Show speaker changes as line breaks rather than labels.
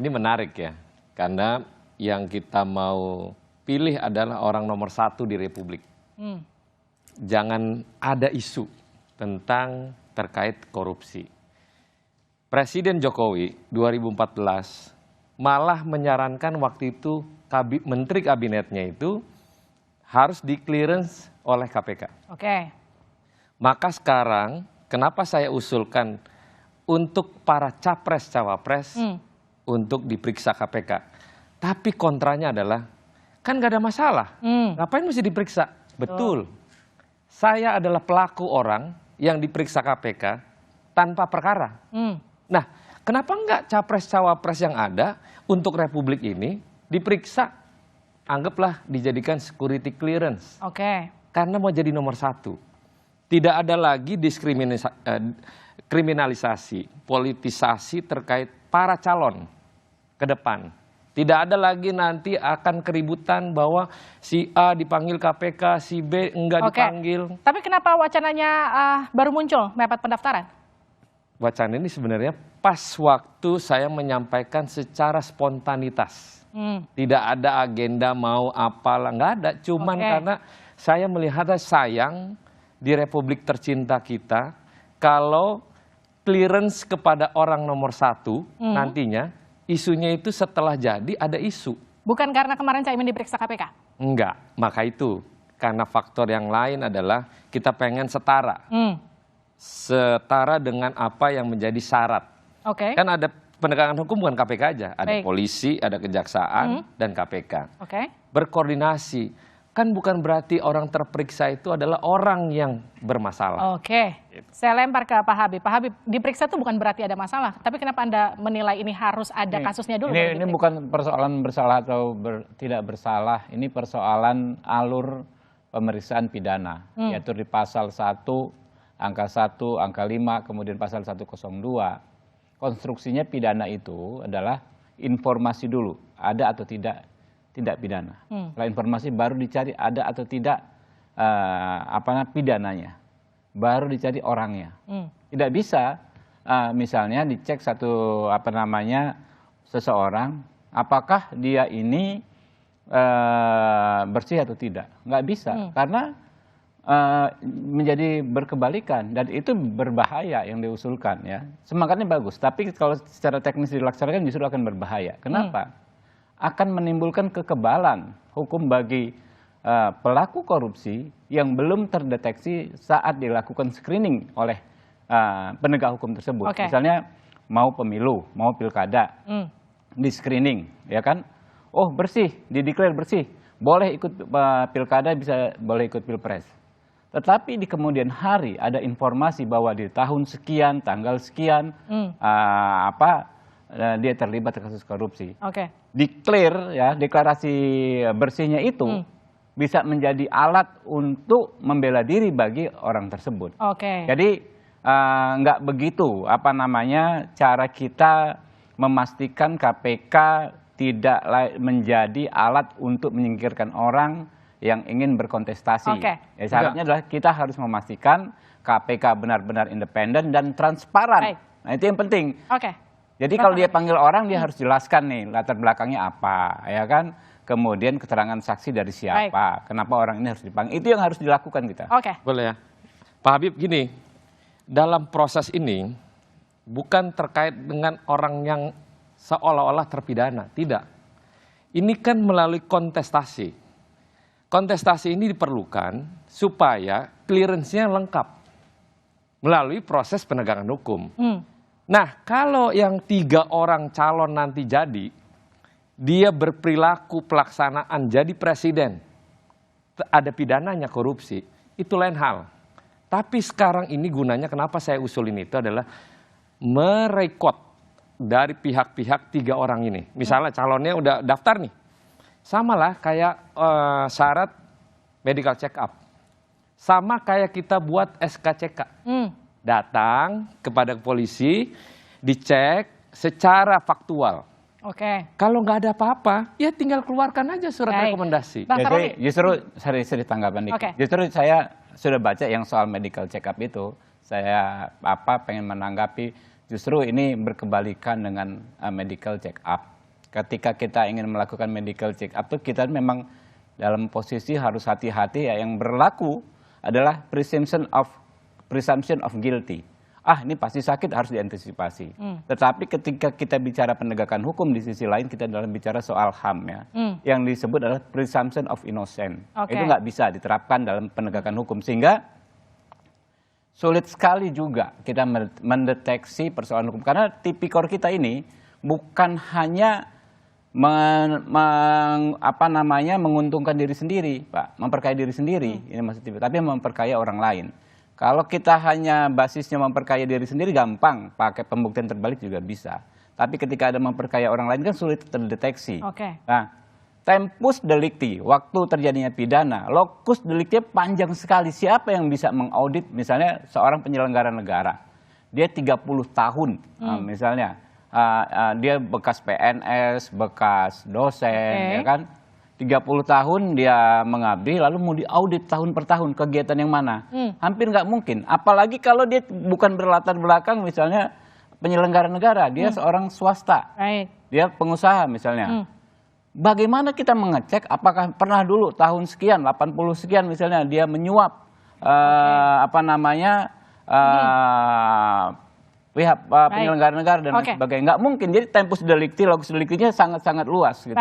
Ini menarik ya, karena yang kita mau pilih adalah orang nomor 1 di Republik. Jangan ada isu tentang terkait korupsi. Presiden Jokowi 2014 malah menyarankan waktu itu menteri kabinetnya itu harus di clearance oleh KPK.
Oke.
Maka sekarang kenapa saya usulkan untuk para capres-cawapres untuk diperiksa KPK. Tapi kontranya adalah, kan gak ada masalah. Ngapain mesti diperiksa? Betul. Saya adalah pelaku orang yang diperiksa KPK tanpa perkara. Nah, kenapa enggak capres-cawapres yang ada untuk Republik ini diperiksa? Anggaplah dijadikan security clearance.
Oke.
Karena mau jadi nomor 1. Tidak ada lagi kriminalisasi, politisasi terkait para calon ke depan. Tidak ada lagi nanti akan keributan bahwa si A dipanggil KPK, si B enggak dipanggil.
Tapi kenapa wacananya baru muncul mepet pendaftaran?
Wacana ini sebenarnya pas waktu saya menyampaikan secara spontanitas. Tidak ada agenda mau apalah, nggak ada. Cuman karena saya melihatnya sayang di Republik tercinta kita kalau clearance kepada orang nomor 1 nantinya isunya itu setelah jadi ada isu.
Bukan karena kemarin Caimin diperiksa KPK? Enggak,
maka itu karena faktor yang lain adalah kita pengen setara. Setara dengan apa yang menjadi syarat. Kan ada penegakan hukum bukan KPK aja, ada polisi, ada kejaksaan dan KPK. Berkoordinasi. Kan bukan berarti orang terperiksa itu adalah orang yang bermasalah.
Saya lempar ke Pak Habib. Pak Habib, diperiksa itu bukan berarti ada masalah. Tapi kenapa Anda menilai ini harus ada kasusnya dulu?
Ini bukan persoalan bersalah atau tidak bersalah. Ini persoalan alur pemeriksaan pidana. Yaitu di pasal 1, angka 1, angka 5, kemudian pasal 102. Konstruksinya pidana itu adalah informasi dulu, ada atau tidak pidana. Setelah informasi baru dicari ada atau tidak pidananya, baru dicari orangnya. Tidak bisa misalnya dicek seseorang apakah dia ini bersih atau tidak, nggak bisa karena menjadi berkebalikan dan itu berbahaya yang diusulkan ya. Semangatnya bagus, tapi kalau secara teknis dilaksanakan justru akan berbahaya. Kenapa? Akan menimbulkan kekebalan hukum bagi pelaku korupsi yang belum terdeteksi saat dilakukan screening oleh penegak hukum tersebut. Misalnya mau pemilu, mau pilkada, di screening, ya kan? Oh bersih, dideklar bersih, boleh ikut pilkada, boleh ikut pilpres. Tetapi di kemudian hari ada informasi bahwa di tahun sekian, tanggal sekian, dia terlibat kasus korupsi. Declare ya, deklarasi bersihnya itu bisa menjadi alat untuk membela diri bagi orang tersebut. Jadi nggak begitu cara kita memastikan KPK tidak menjadi alat untuk menyingkirkan orang yang ingin berkontestasi. Ya, syaratnya adalah kita harus memastikan KPK benar-benar independen dan transparan. Nah itu yang penting. Jadi kalau dia panggil orang dia harus jelaskan nih latar belakangnya apa, ya kan? Kemudian keterangan saksi dari siapa, kenapa orang ini harus dipanggil. Itu yang harus dilakukan kita.
Boleh ya, Pak Habib gini, dalam proses ini bukan terkait dengan orang yang seolah-olah terpidana, tidak. Ini kan melalui kontestasi. Kontestasi ini diperlukan supaya clearance-nya lengkap melalui proses penegakan hukum. Nah, kalau yang 3 orang calon nanti jadi, dia berperilaku pelaksanaan jadi presiden, ada pidananya korupsi, itu lain hal. Tapi sekarang ini gunanya kenapa saya usulin itu adalah merekod dari pihak-pihak 3 orang ini. Misalnya calonnya udah daftar nih. Sama lah kayak syarat medical check up. Sama kayak kita buat SKCK. Datang kepada polisi, dicek secara faktual. Kalau nggak ada apa-apa, ya tinggal keluarkan aja surat rekomendasi.
Jadi justru saya tanggapan dikit. Justru saya sudah baca yang soal medical check up itu. Saya pengen menanggapi justru ini berkebalikan dengan medical check up. ketika kita ingin melakukan medical check up tuh kita memang dalam posisi harus hati-hati ya. Yang berlaku adalah presumption of guilty. Ini pasti sakit, harus diantisipasi. Tetapi ketika kita bicara penegakan hukum di sisi lain, kita dalam bicara soal HAM ya. Yang disebut adalah presumption of innocent. Itu nggak bisa diterapkan dalam penegakan hukum. Sehingga sulit sekali juga kita mendeteksi persoalan hukum. Karena tipikor kita ini bukan hanya menguntungkan diri sendiri, Pak, memperkaya diri sendiri, ini maksudnya, tapi memperkaya orang lain. Kalau kita hanya basisnya memperkaya diri sendiri gampang, pakai pembuktian terbalik juga bisa. Tapi ketika ada memperkaya orang lain kan sulit terdeteksi. Nah, tempus delicti, waktu terjadinya pidana, locus delicti panjang sekali. Siapa yang bisa mengaudit misalnya seorang penyelenggara negara? Dia 30 tahun misalnya. Dia bekas PNS, bekas dosen, ya kan? 30 tahun dia mengabdi, lalu mau diaudit tahun per tahun, kegiatan yang mana? Hampir nggak mungkin. Apalagi kalau dia bukan berlatar belakang misalnya penyelenggara negara, dia seorang swasta, dia pengusaha misalnya. Bagaimana kita mengecek apakah pernah dulu tahun sekian, 80 sekian misalnya dia menyuap pihak penyelenggara negara dan sebagainya. Nggak mungkin. Jadi tempus delicti, locus delictinya sangat-sangat luas gitu.